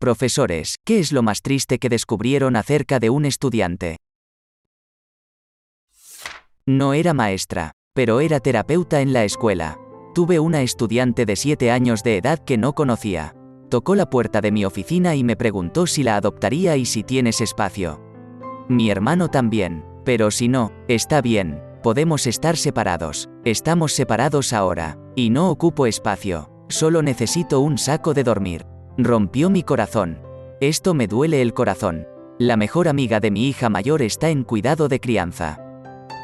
Profesores, ¿qué es lo más triste que descubrieron acerca de un estudiante? No era maestra, pero era terapeuta en la escuela. Tuve una estudiante de 7 años de edad que no conocía. Tocó la puerta de mi oficina y me preguntó si la adoptaría y si tienes espacio. Mi hermano también, pero si no, está bien, podemos estar separados. Estamos separados ahora, y no ocupo espacio, solo necesito un saco de dormir. Rompió mi corazón. Esto me duele el corazón. La mejor amiga de mi hija mayor está en cuidado de crianza.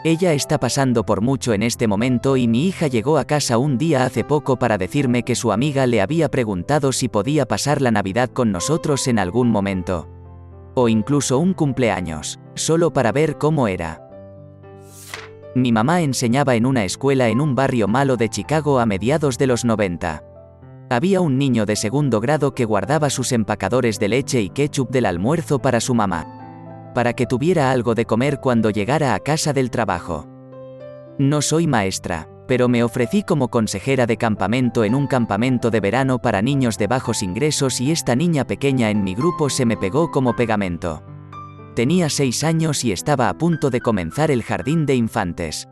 Ella está pasando por mucho en este momento y mi hija llegó a casa un día hace poco para decirme que su amiga le había preguntado si podía pasar la Navidad con nosotros en algún momento. O incluso un cumpleaños, solo para ver cómo era. Mi mamá enseñaba en una escuela en un barrio malo de Chicago a mediados de los 90. Había un niño de segundo grado que guardaba sus empacadores de leche y ketchup del almuerzo para su mamá, para que tuviera algo de comer cuando llegara a casa del trabajo. No soy maestra, pero me ofrecí como consejera de campamento en un campamento de verano para niños de bajos ingresos y esta niña pequeña en mi grupo se me pegó como pegamento. Tenía 6 años y estaba a punto de comenzar el jardín de infantes.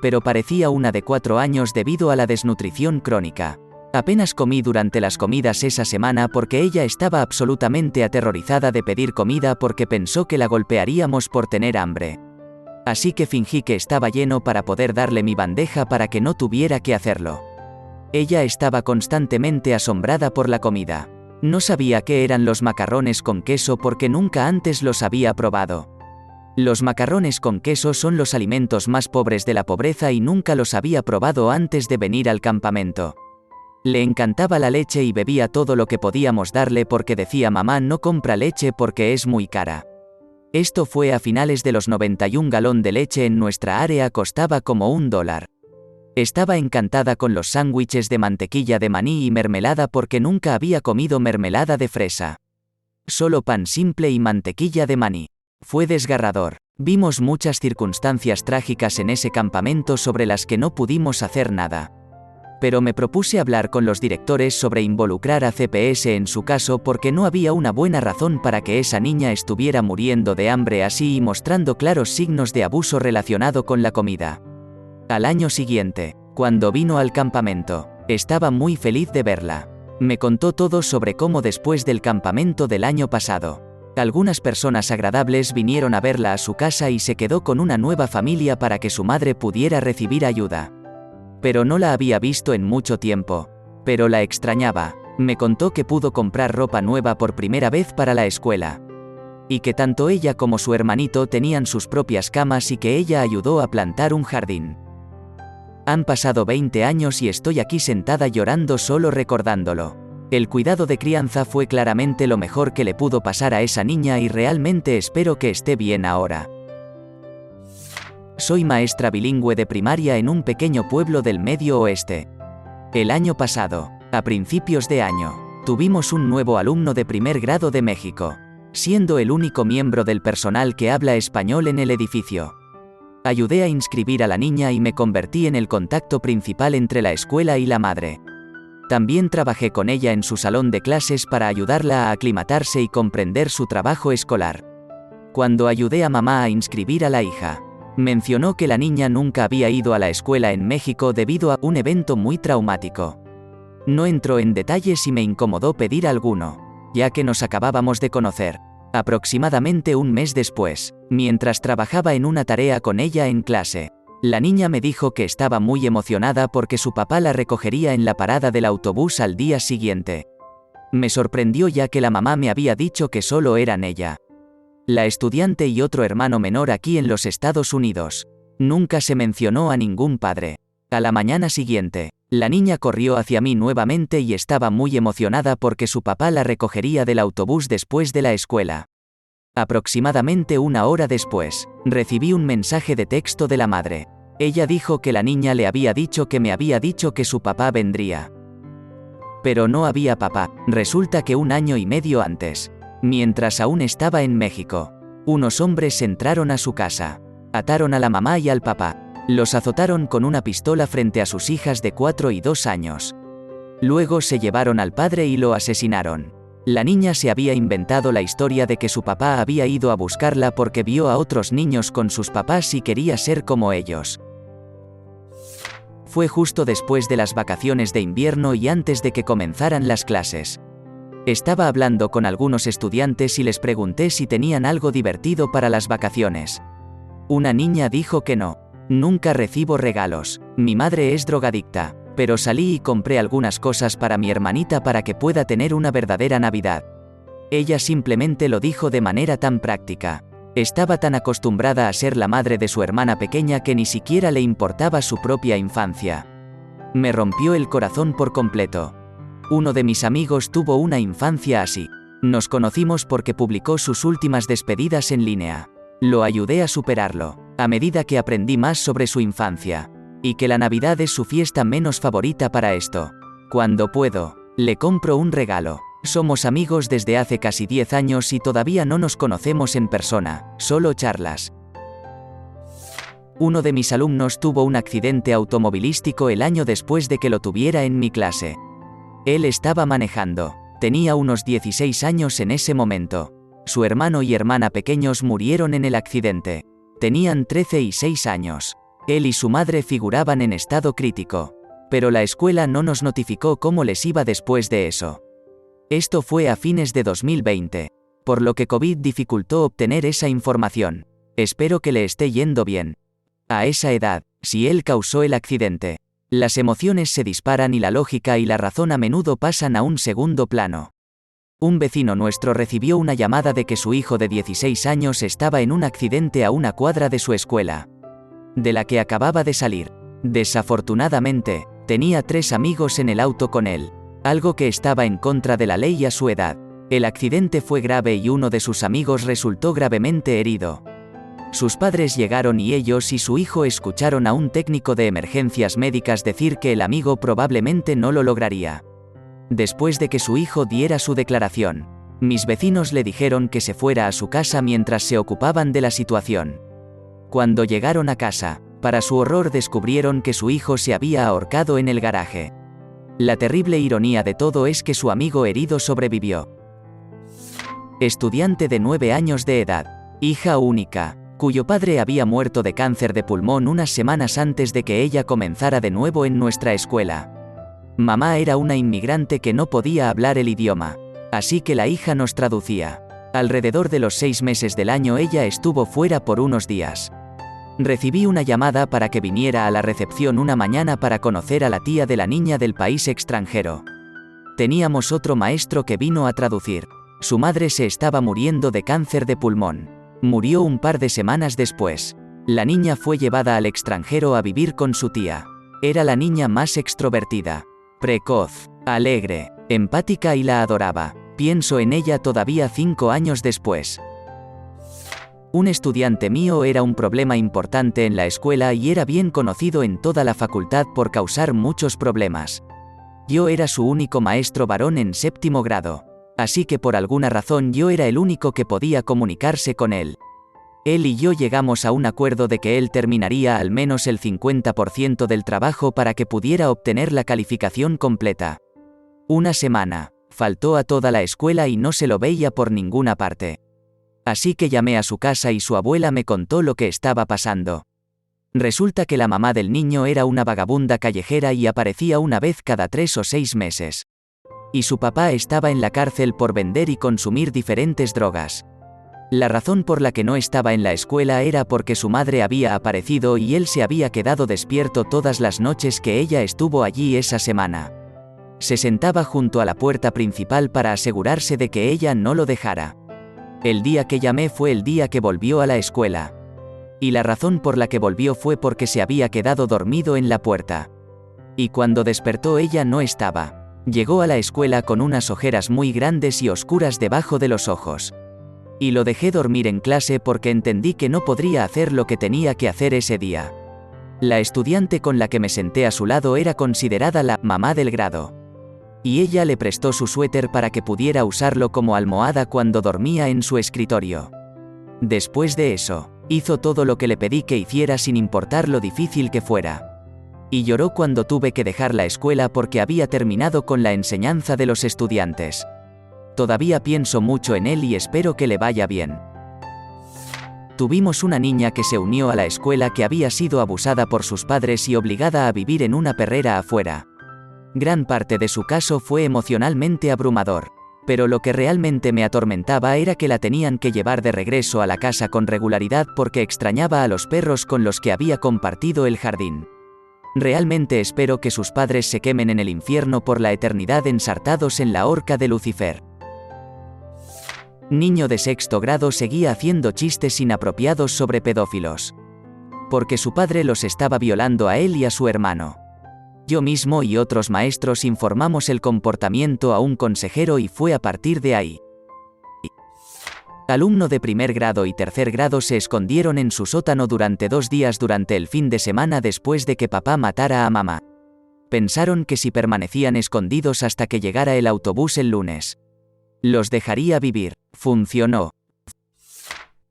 Pero parecía una de 4 años debido a la desnutrición crónica. Apenas comí durante las comidas esa semana porque ella estaba absolutamente aterrorizada de pedir comida porque pensó que la golpearíamos por tener hambre. Así que fingí que estaba lleno para poder darle mi bandeja para que no tuviera que hacerlo. Ella estaba constantemente asombrada por la comida. No sabía qué eran los macarrones con queso porque nunca antes los había probado. Los macarrones con queso son los alimentos más pobres de la pobreza y nunca los había probado antes de venir al campamento. Le encantaba la leche y bebía todo lo que podíamos darle porque decía mamá no compra leche porque es muy cara. Esto fue a finales de los 90 y un galón de leche en nuestra área costaba como $1. Estaba encantada con los sándwiches de mantequilla de maní y mermelada porque nunca había comido mermelada de fresa. Solo pan simple y mantequilla de maní. Fue desgarrador. Vimos muchas circunstancias trágicas en ese campamento sobre las que no pudimos hacer nada. Pero me propuse hablar con los directores sobre involucrar a CPS en su caso porque no había una buena razón para que esa niña estuviera muriendo de hambre así y mostrando claros signos de abuso relacionado con la comida. Al año siguiente, cuando vino al campamento, estaba muy feliz de verla. Me contó todo sobre cómo después del campamento del año pasado, algunas personas agradables vinieron a verla a su casa y se quedó con una nueva familia para que su madre pudiera recibir ayuda. Pero no la había visto en mucho tiempo. Pero la extrañaba. Me contó que pudo comprar ropa nueva por primera vez para la escuela. Y que tanto ella como su hermanito tenían sus propias camas y que ella ayudó a plantar un jardín. Han pasado 20 años y estoy aquí sentada llorando solo recordándolo. El cuidado de crianza fue claramente lo mejor que le pudo pasar a esa niña y realmente espero que esté bien ahora. Soy maestra bilingüe de primaria en un pequeño pueblo del Medio Oeste. El año pasado, a principios de año, tuvimos un nuevo alumno de primer grado de México, siendo el único miembro del personal que habla español en el edificio. Ayudé a inscribir a la niña y me convertí en el contacto principal entre la escuela y la madre. También trabajé con ella en su salón de clases para ayudarla a aclimatarse y comprender su trabajo escolar. Cuando ayudé a mamá a inscribir a la hija, mencionó que la niña nunca había ido a la escuela en México debido a un evento muy traumático. No entró en detalles y me incomodó pedir alguno, ya que nos acabábamos de conocer. Aproximadamente un mes después, mientras trabajaba en una tarea con ella en clase, la niña me dijo que estaba muy emocionada porque su papá la recogería en la parada del autobús al día siguiente. Me sorprendió ya que la mamá me había dicho que solo eran ella, la estudiante y otro hermano menor aquí en los Estados Unidos. Nunca se mencionó a ningún padre. A la mañana siguiente, la niña corrió hacia mí nuevamente y estaba muy emocionada porque su papá la recogería del autobús después de la escuela. Aproximadamente una hora después, recibí un mensaje de texto de la madre. Ella dijo que la niña le había dicho que me había dicho que su papá vendría. Pero no había papá. Resulta que un año y medio antes, mientras aún estaba en México, unos hombres entraron a su casa. Ataron a la mamá y al papá. Los azotaron con una pistola frente a sus hijas de 4 y 2 años. Luego se llevaron al padre y lo asesinaron. La niña se había inventado la historia de que su papá había ido a buscarla porque vio a otros niños con sus papás y quería ser como ellos. Fue justo después de las vacaciones de invierno y antes de que comenzaran las clases. Estaba hablando con algunos estudiantes y les pregunté si tenían algo divertido para las vacaciones. Una niña dijo que no. Nunca recibo regalos. Mi madre es drogadicta. Pero salí y compré algunas cosas para mi hermanita para que pueda tener una verdadera Navidad. Ella simplemente lo dijo de manera tan práctica. Estaba tan acostumbrada a ser la madre de su hermana pequeña que ni siquiera le importaba su propia infancia. Me rompió el corazón por completo. Uno de mis amigos tuvo una infancia así. Nos conocimos porque publicó sus últimas despedidas en línea. Lo ayudé a superarlo, a medida que aprendí más sobre su infancia. Y que la Navidad es su fiesta menos favorita para esto. Cuando puedo, le compro un regalo. Somos amigos desde hace casi 10 años y todavía no nos conocemos en persona, solo charlas. Uno de mis alumnos tuvo un accidente automovilístico el año después de que lo tuviera en mi clase. Él estaba manejando. Tenía unos 16 años en ese momento. Su hermano y hermana pequeños murieron en el accidente. Tenían 13 y 6 años. Él y su madre figuraban en estado crítico. Pero la escuela no nos notificó cómo les iba después de eso. Esto fue a fines de 2020, por lo que COVID dificultó obtener esa información. Espero que le esté yendo bien. A esa edad, si él causó el accidente, las emociones se disparan y la lógica y la razón a menudo pasan a un segundo plano. Un vecino nuestro recibió una llamada de que su hijo de 16 años estaba en un accidente a una cuadra de su escuela, de la que acababa de salir. Desafortunadamente, tenía 3 amigos en el auto con él. Algo que estaba en contra de la ley a su edad. El accidente fue grave y uno de sus amigos resultó gravemente herido. Sus padres llegaron y ellos y su hijo escucharon a un técnico de emergencias médicas decir que el amigo probablemente no lo lograría. Después de que su hijo diera su declaración, mis vecinos le dijeron que se fuera a su casa mientras se ocupaban de la situación. Cuando llegaron a casa, para su horror descubrieron que su hijo se había ahorcado en el garaje. La terrible ironía de todo es que su amigo herido sobrevivió. Estudiante de 9 años de edad, hija única, cuyo padre había muerto de cáncer de pulmón unas semanas antes de que ella comenzara de nuevo en nuestra escuela. Mamá era una inmigrante que no podía hablar el idioma, así que la hija nos traducía. Alrededor de los 6 meses del año ella estuvo fuera por unos días. Recibí una llamada para que viniera a la recepción una mañana para conocer a la tía de la niña del país extranjero. Teníamos otro maestro que vino a traducir. Su madre se estaba muriendo de cáncer de pulmón. Murió un par de semanas después. La niña fue llevada al extranjero a vivir con su tía. Era la niña más extrovertida, precoz, alegre, empática y la adoraba. Pienso en ella todavía 5 años después. Un estudiante mío era un problema importante en la escuela y era bien conocido en toda la facultad por causar muchos problemas. Yo era su único maestro varón en 7º grado, así que por alguna razón yo era el único que podía comunicarse con él. Él y yo llegamos a un acuerdo de que él terminaría al menos el 50% del trabajo para que pudiera obtener la calificación completa. Una semana, faltó a toda la escuela y no se lo veía por ninguna parte. Así que llamé a su casa y su abuela me contó lo que estaba pasando. Resulta que la mamá del niño era una vagabunda callejera y aparecía una vez cada 3 o 6 meses. Y su papá estaba en la cárcel por vender y consumir diferentes drogas. La razón por la que no estaba en la escuela era porque su madre había aparecido y él se había quedado despierto todas las noches que ella estuvo allí esa semana. Se sentaba junto a la puerta principal para asegurarse de que ella no lo dejara. El día que llamé fue el día que volvió a la escuela. Y la razón por la que volvió fue porque se había quedado dormido en la puerta. Y cuando despertó ella no estaba. Llegó a la escuela con unas ojeras muy grandes y oscuras debajo de los ojos. Y lo dejé dormir en clase porque entendí que no podría hacer lo que tenía que hacer ese día. La estudiante con la que me senté a su lado era considerada la mamá del grado. Y ella le prestó su suéter para que pudiera usarlo como almohada cuando dormía en su escritorio. Después de eso, hizo todo lo que le pedí que hiciera sin importar lo difícil que fuera. Y lloró cuando tuve que dejar la escuela porque había terminado con la enseñanza de los estudiantes. Todavía pienso mucho en él y espero que le vaya bien. Tuvimos una niña que se unió a la escuela que había sido abusada por sus padres y obligada a vivir en una perrera afuera. Gran parte de su caso fue emocionalmente abrumador, pero lo que realmente me atormentaba era que la tenían que llevar de regreso a la casa con regularidad porque extrañaba a los perros con los que había compartido el jardín. Realmente espero que sus padres se quemen en el infierno por la eternidad ensartados en la horca de Lucifer. Niño de 6º grado seguía haciendo chistes inapropiados sobre pedófilos. Porque su padre los estaba violando a él y a su hermano. Yo mismo y otros maestros informamos el comportamiento a un consejero y fue a partir de ahí. Alumno de 1er grado y 3er grado se escondieron en su sótano durante 2 días durante el fin de semana después de que papá matara a mamá. Pensaron que si permanecían escondidos hasta que llegara el autobús el lunes, los dejaría vivir. Funcionó.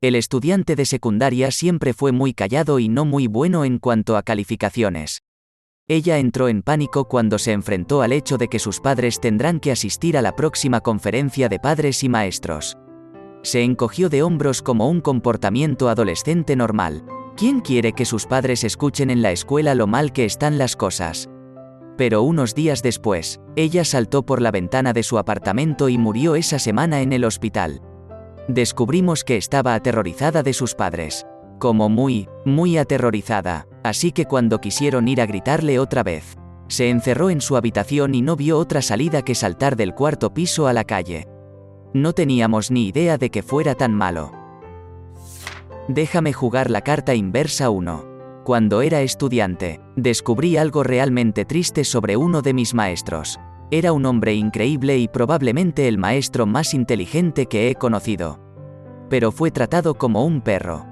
El estudiante de secundaria siempre fue muy callado y no muy bueno en cuanto a calificaciones. Ella entró en pánico cuando se enfrentó al hecho de que sus padres tendrán que asistir a la próxima conferencia de padres y maestros. Se encogió de hombros como un comportamiento adolescente normal. ¿Quién quiere que sus padres escuchen en la escuela lo mal que están las cosas? Pero unos días después, ella saltó por la ventana de su apartamento y murió esa semana en el hospital. Descubrimos que estaba aterrorizada de sus padres. Como muy aterrorizada. Así que cuando quisieron ir a gritarle otra vez, se encerró en su habitación y no vio otra salida que saltar del 4º piso a la calle. No teníamos ni idea de que fuera tan malo. Déjame jugar la carta inversa 1. Cuando era estudiante, descubrí algo realmente triste sobre uno de mis maestros. Era un hombre increíble y probablemente el maestro más inteligente que he conocido. Pero fue tratado como un perro.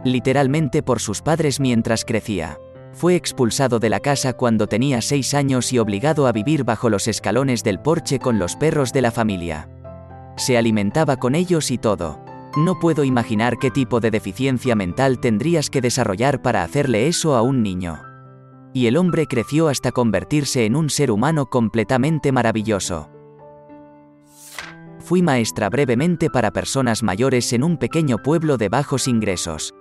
Literalmente por sus padres mientras crecía. Fue expulsado de la casa cuando tenía 6 años y obligado a vivir bajo los escalones del porche con los perros de la familia. Se alimentaba con ellos y todo. No puedo imaginar qué tipo de deficiencia mental tendrías que desarrollar para hacerle eso a un niño. Y el hombre creció hasta convertirse en un ser humano completamente maravilloso. Fui maestra brevemente para personas mayores en un pequeño pueblo de bajos ingresos.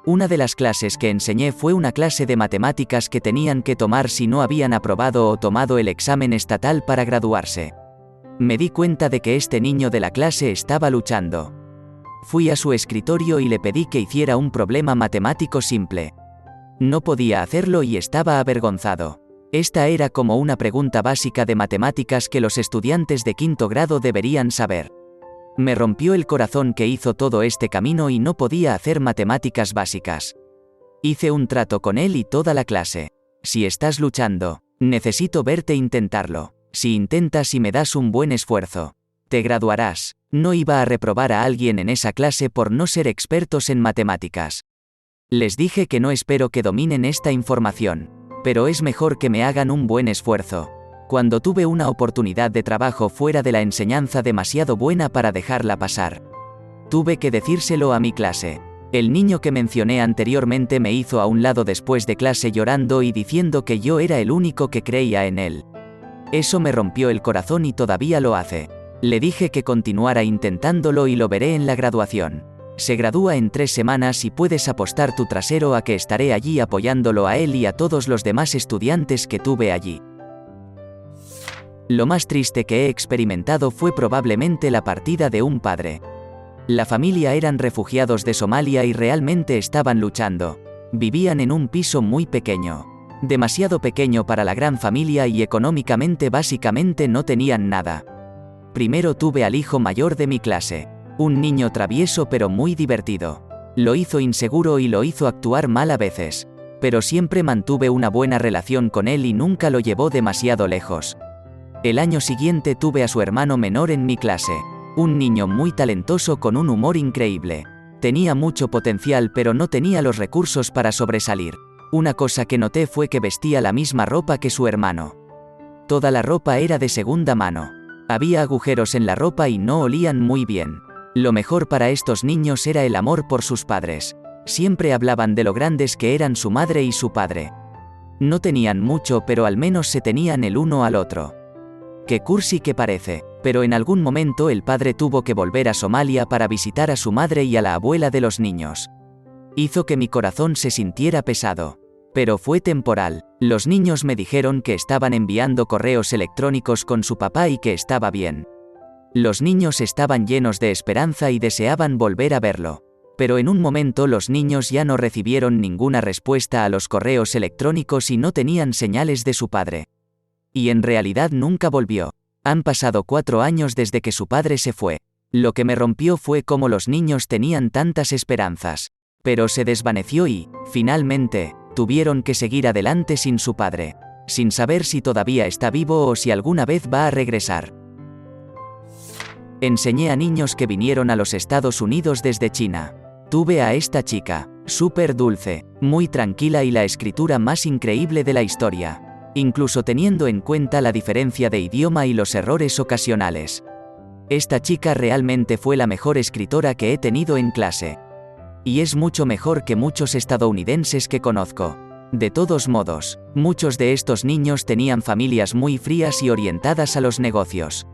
Una de las clases que enseñé fue una clase de matemáticas que tenían que tomar si no habían aprobado o tomado el examen estatal para graduarse. Me di cuenta de que este niño de la clase estaba luchando. Fui a su escritorio y le pedí que hiciera un problema matemático simple. No podía hacerlo y estaba avergonzado. Esta era como una pregunta básica de matemáticas que los estudiantes de 5º grado deberían saber. Me rompió el corazón que hizo todo este camino y no podía hacer matemáticas básicas. Hice un trato con él y toda la clase. Si estás luchando, necesito verte intentarlo. Si intentas y me das un buen esfuerzo, te graduarás. No iba a reprobar a alguien en esa clase por no ser expertos en matemáticas. Les dije que no espero que dominen esta información, pero es mejor que me hagan un buen esfuerzo. Cuando tuve una oportunidad de trabajo fuera de la enseñanza demasiado buena para dejarla pasar, tuve que decírselo a mi clase. El niño que mencioné anteriormente me hizo a un lado después de clase llorando y diciendo que yo era el único que creía en él. Eso me rompió el corazón y todavía lo hace. Le dije que continuara intentándolo y lo veré en la graduación. Se gradúa en 3 semanas y puedes apostar tu trasero a que estaré allí apoyándolo a él y a todos los demás estudiantes que tuve allí. Lo más triste que he experimentado fue probablemente la partida de un padre. La familia eran refugiados de Somalia y realmente estaban luchando. Vivían en un piso muy pequeño. Demasiado pequeño para la gran familia y económicamente básicamente no tenían nada. Primero tuve al hijo mayor de mi clase. Un niño travieso pero muy divertido. Lo hizo inseguro y lo hizo actuar mal a veces. Pero siempre mantuve una buena relación con él y nunca lo llevó demasiado lejos. El año siguiente tuve a su hermano menor en mi clase. Un niño muy talentoso con un humor increíble. Tenía mucho potencial pero no tenía los recursos para sobresalir. Una cosa que noté fue que vestía la misma ropa que su hermano. Toda la ropa era de segunda mano. Había agujeros en la ropa y no olían muy bien. Lo mejor para estos niños era el amor por sus padres. Siempre hablaban de lo grandes que eran su madre y su padre. No tenían mucho pero al menos se tenían el uno al otro. Qué cursi que parece, Pero en algún momento el padre tuvo que volver a Somalia para visitar a su madre y a la abuela de los niños. Hizo que mi corazón se sintiera pesado. Pero fue temporal. Los niños me dijeron que estaban enviando correos electrónicos con su papá y que estaba bien. Los niños estaban llenos de esperanza y deseaban volver a verlo. Pero en un momento los niños ya no recibieron ninguna respuesta a los correos electrónicos y no tenían señales de su padre. Y en realidad nunca volvió. Han pasado 4 años desde que su padre se fue. Lo que me rompió fue cómo los niños tenían tantas esperanzas. Pero se desvaneció y, finalmente, tuvieron que seguir adelante sin su padre, sin saber si todavía está vivo o si alguna vez va a regresar. Enseñé a niños que vinieron a los Estados Unidos desde China. Tuve a esta chica, súper dulce, muy tranquila y la escritura más increíble de la historia, incluso teniendo en cuenta la diferencia de idioma y los errores ocasionales. Esta chica realmente fue la mejor escritora que he tenido en clase. Y es mucho mejor que muchos estadounidenses que conozco. De todos modos, muchos de estos niños tenían familias muy frías y orientadas a los negocios.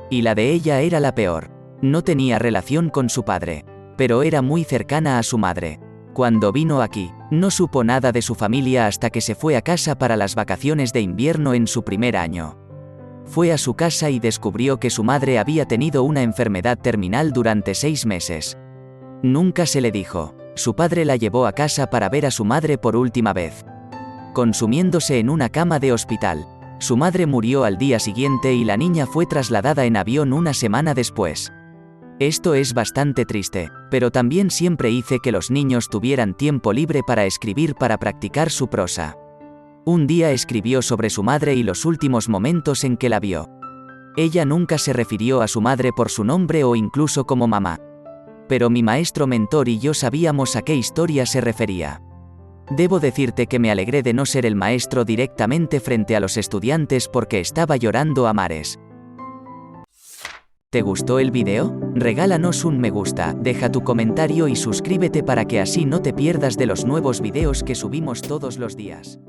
Y la de ella era la peor. No tenía relación con su padre, pero era muy cercana a su madre. Cuando vino aquí, no supo nada de su familia hasta que se fue a casa para las vacaciones de invierno en su primer año. Fue a su casa y descubrió que su madre había tenido una enfermedad terminal durante 6 meses. Nunca se le dijo. Su padre la llevó a casa para ver a su madre por última vez. Consumiéndose en una cama de hospital. Su madre murió al día siguiente y la niña fue trasladada en avión una semana después. Esto es bastante triste, pero también siempre hice que los niños tuvieran tiempo libre para escribir para practicar su prosa. Un día escribió sobre su madre y los últimos momentos en que la vio. Ella nunca se refirió a su madre por su nombre o incluso como mamá. Pero mi maestro mentor y yo sabíamos a qué historia se refería. Debo decirte que me alegré de no ser el maestro directamente frente a los estudiantes porque estaba llorando a mares. ¿Te gustó el video? Regálanos un me gusta, deja tu comentario y suscríbete para que así no te pierdas de los nuevos videos que subimos todos los días.